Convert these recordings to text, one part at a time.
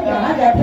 कहाँ जाते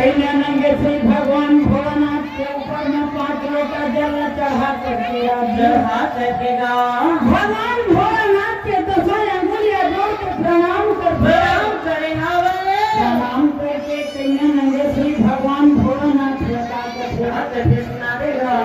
कन्या नंगे श्री भगवान भोलानाथ के ऊपर में 5 लोटा जल चढ़ा सकेगा। भगवान भोलानाथ के 10 अंगुलियां जोड़ के प्रणाम करेगा। प्रणाम करके कन्या नंगे श्री भगवान भोलानाथ के सुना देगा।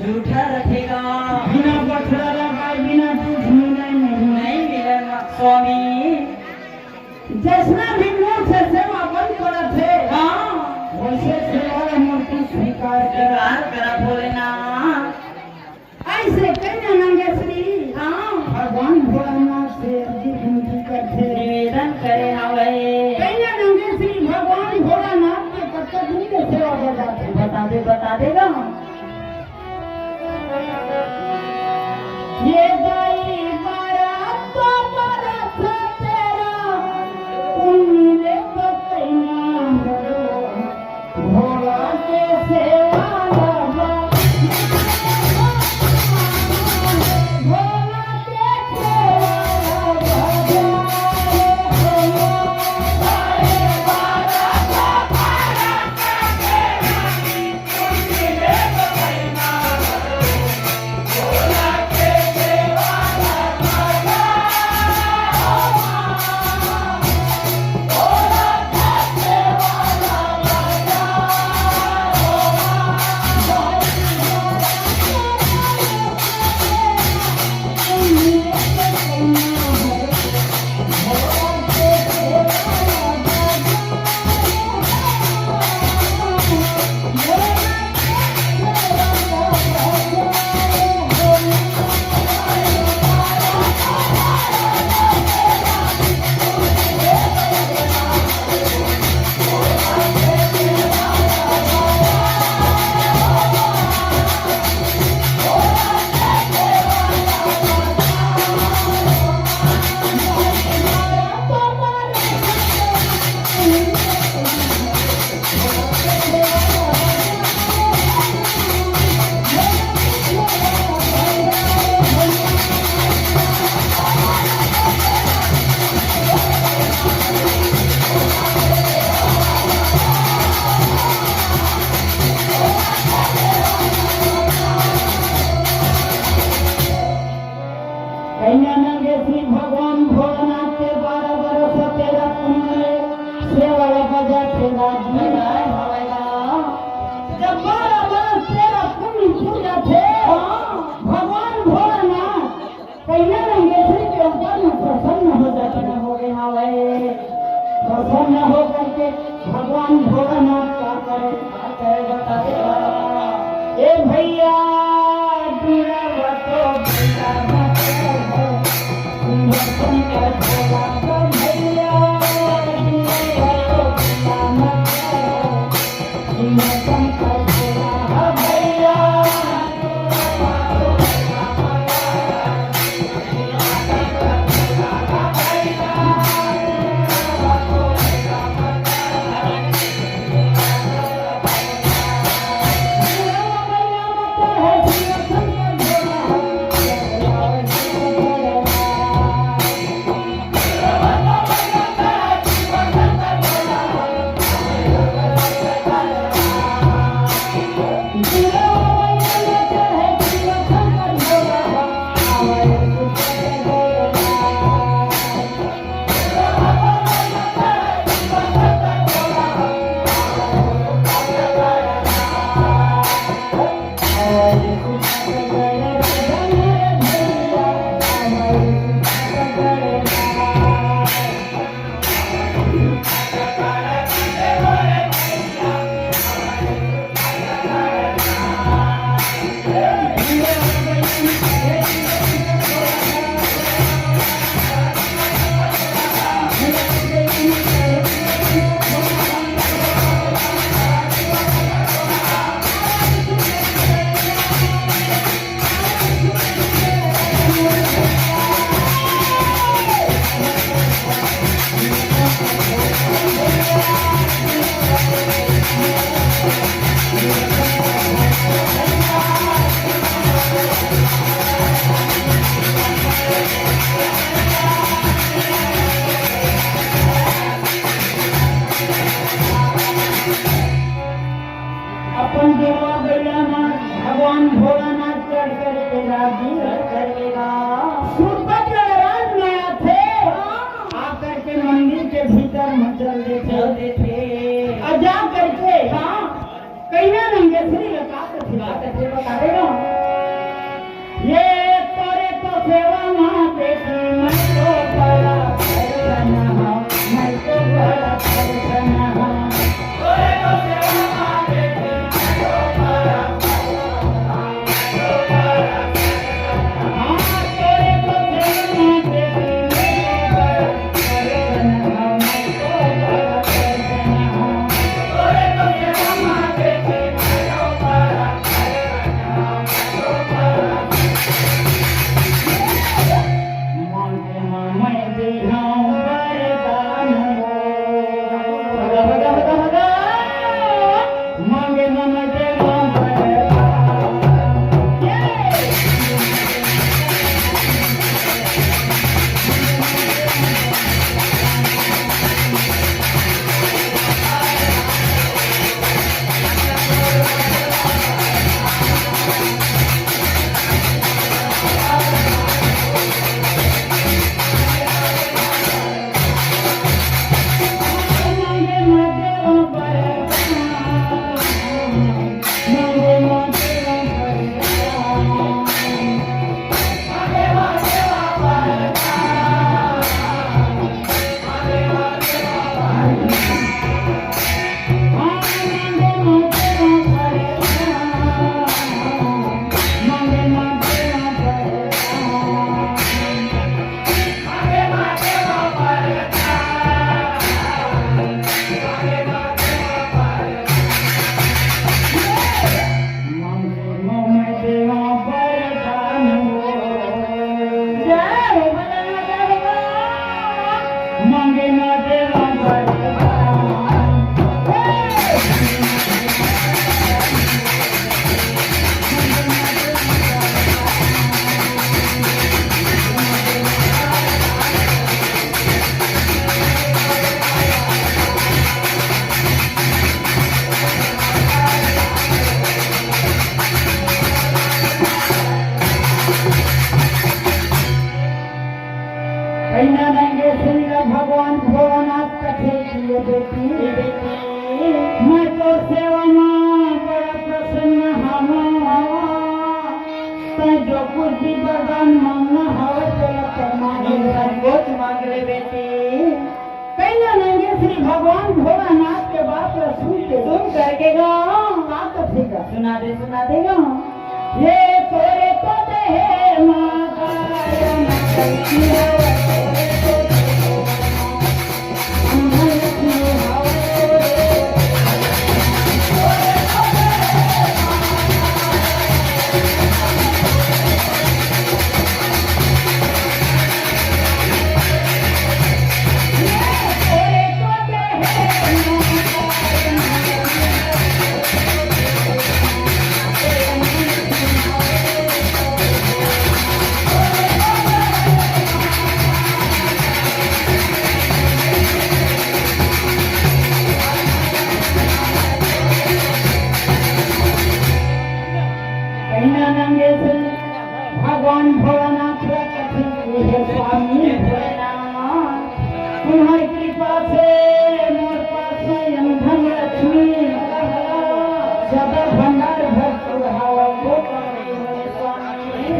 झूठा रखेगा। बिना बछड़ा लगाए बिना दूध नहीं मिलेगा स्वामी। जैसना भी मुंह से सेवा बंद करा थे वैसे सेवा मूर्ति स्वीकार करा भोलेनाथ। ऐसे कन्या नंगे श्री भगवान भोलेनाथ से अर्जी विनती करते निवेदन करे हवे। कन्या नंगे श्री भगवान भोलेनाथ के कत्ते दिन के सेवा बता देगा। ये दाई बारात तो बारात तेरा उम्मीद तो कन्या भोला के सेवा Yeah. कहिया रंगेश्वरी के ऊपर में प्रसन्न हो जाते हो गए हवे प्रसन्न हो करके भगवान भोलानाथ का करे बता दे ए भैया दूरा बतो भैया मत शंकर भोला भैया दूरा बतो भैया मत शंकर भोला भैया अपन देवा बैलानाथ भगवान भोलानाथ चढ़ करके राजी करेगा सूरपत राज में आते आकर के मंदिर के भीतर में चल देते और जा करके कहीं रंगेश्वरी लगा के बता देगा ये तोरे तो सेवा मां बेटी मैं तो बड़ा करना मैं तो बड़ा करना तोरे तो सेवा मां बेटी भगवान भोलानाथ कथे किए बेटी मैं तो सेवा मां बड़ा प्रसन्न हवा जो कुछ भी वरदान मांगना हवा चला कर मांगे कुछ मांग ले बेटी। कैला नंगे श्री भगवान भोलानाथ के बात सुन के सुन करके गाओ। सुना देगा ये तोरे तो दे माता भगवान भोलानाथ स्वामी भोलेनाथ तुम्हारी कृपा से मोर पास धन लक्ष्मी सदा भंडार भरपूर हवा स्वामी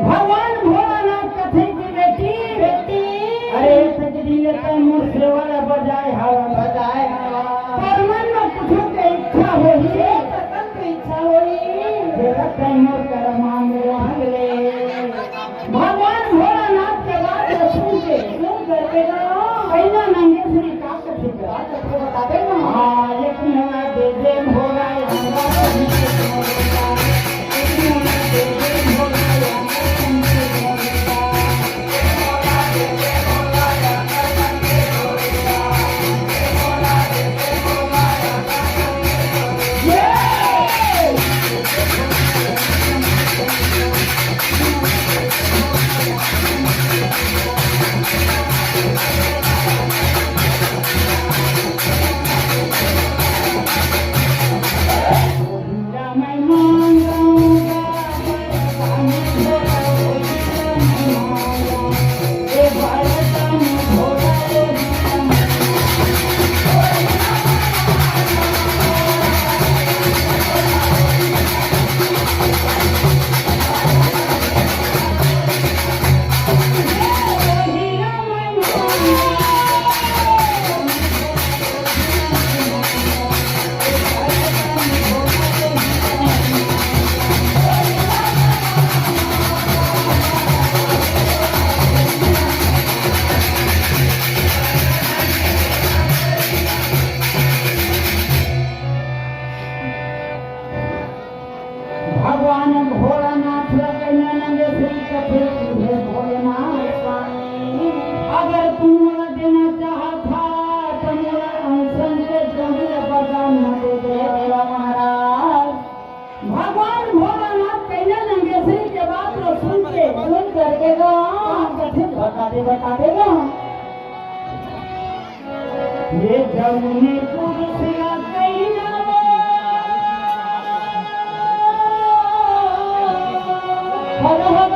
भगवान भोलानाथ कथे की बेटी अरे सजदी लेते मोर सेवा बजाए हवा पर मन में कुछ के इच्छा होई कहीं मोर कर मांग ले भगवान भोलानाथ के बात सुन करके कैला नंगे श्री का कथी बता दे ना हाँ लेकिन दे भोला भगवान भोलानाथ नंगे श्री कथे भोलेनाथ स्वामी अगर तुम मोला देना चाहता तो मोला अनशन के जमीन वरदान न दे देवा महाराज भगवान भोलानाथ कैला नंगे श्री के बात को सुन करके कथे बता देगा ये जमुने पुरुषिया कैला हर हर